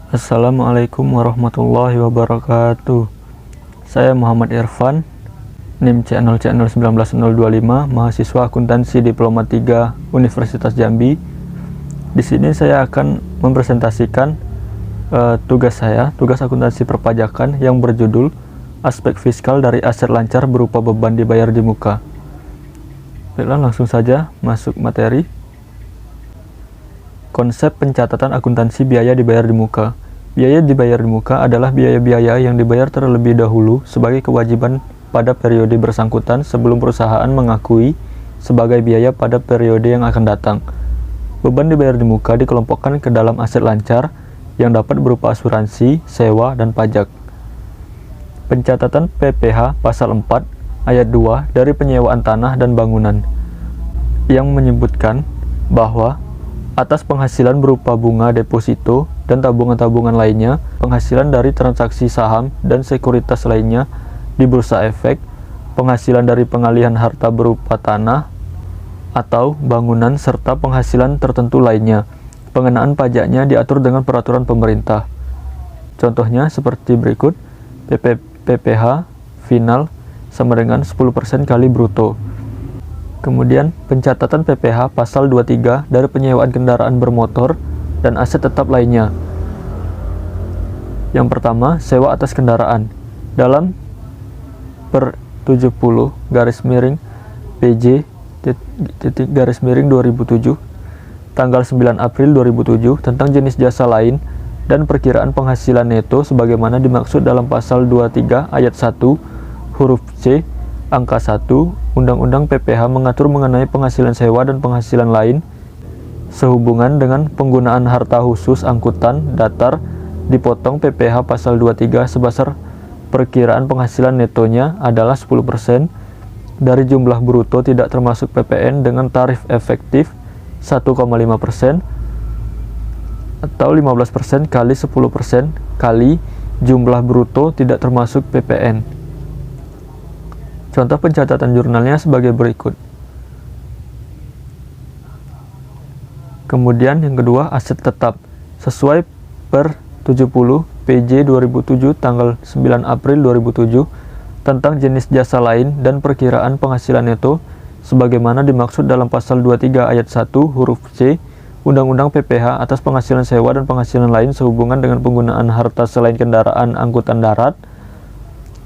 Assalamualaikum warahmatullahi wabarakatuh. Saya Muhammad Irfan, NIM C0C01925, mahasiswa akuntansi Diploma 3 Universitas Jambi. Di sini saya akan mempresentasikan tugas akuntansi perpajakan yang berjudul Aspek Fiskal dari Aset Lancar berupa beban dibayar di muka. Baiklah, langsung saja masuk materi. Konsep pencatatan akuntansi biaya dibayar di muka. Biaya dibayar di muka adalah biaya-biaya yang dibayar terlebih dahulu sebagai kewajiban pada periode bersangkutan sebelum perusahaan mengakui sebagai biaya pada periode yang akan datang. Beban dibayar di muka dikelompokkan ke dalam aset lancar yang dapat berupa asuransi, sewa, dan pajak. Pencatatan PPh pasal 4 ayat 2 dari penyewaan tanah dan bangunan yang menyebutkan bahwa atas penghasilan berupa bunga deposito dan tabungan-tabungan lainnya, penghasilan dari transaksi saham dan sekuritas lainnya di bursa efek, penghasilan dari pengalihan harta berupa tanah atau bangunan, serta penghasilan tertentu lainnya, pengenaan pajaknya diatur dengan peraturan pemerintah. Contohnya seperti berikut: PPh final sama dengan 10% kali bruto. Kemudian pencatatan PPh pasal 23 dari penyewaan kendaraan bermotor dan aset tetap lainnya. Yang pertama, sewa atas kendaraan. Dalam per 70 garis miring PJ garis miring 2007 tanggal 9 April 2007 tentang jenis jasa lain dan perkiraan penghasilan neto sebagaimana dimaksud dalam pasal 23 ayat 1 huruf C angka 1 Undang-Undang PPh mengatur mengenai penghasilan sewa dan penghasilan lain sehubungan dengan penggunaan harta khusus angkutan datar dipotong PPh pasal 23 sebesar perkiraan penghasilan netonya adalah 10% dari jumlah bruto tidak termasuk PPN dengan tarif efektif 1,5% atau 15% kali 10% kali jumlah bruto tidak termasuk PPN. Contoh pencatatan jurnalnya sebagai berikut. Kemudian yang kedua, aset tetap sesuai per 70 PJ 2007 tanggal 9 April 2007 tentang jenis jasa lain dan perkiraan penghasilan neto sebagaimana dimaksud dalam pasal 23 ayat 1 huruf C Undang-Undang PPh atas penghasilan sewa dan penghasilan lain sehubungan dengan penggunaan harta selain kendaraan angkutan darat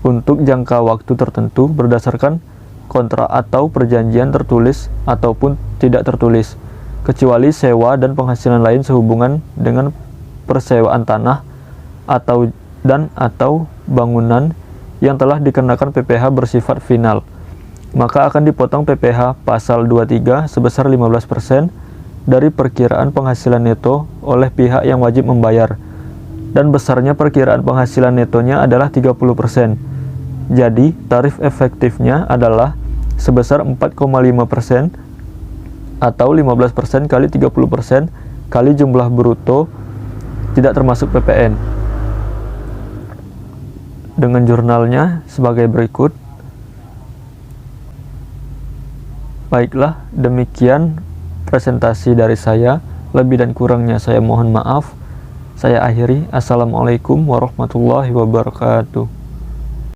untuk jangka waktu tertentu berdasarkan kontrak atau perjanjian tertulis ataupun tidak tertulis, kecuali sewa dan penghasilan lain sehubungan dengan persewaan tanah atau bangunan yang telah dikenakan PPh bersifat final, maka akan dipotong PPh pasal 23 sebesar 15% dari perkiraan penghasilan neto oleh pihak yang wajib membayar, dan besarnya perkiraan penghasilan netonya adalah 30%. Jadi, tarif efektifnya adalah sebesar 4,5% atau 15% kali 30% kali jumlah bruto tidak termasuk PPN. Dengan jurnalnya sebagai berikut. Baiklah, demikian presentasi dari saya. Lebih dan kurangnya saya mohon maaf. Saya akhiri. Assalamualaikum warahmatullahi wabarakatuh.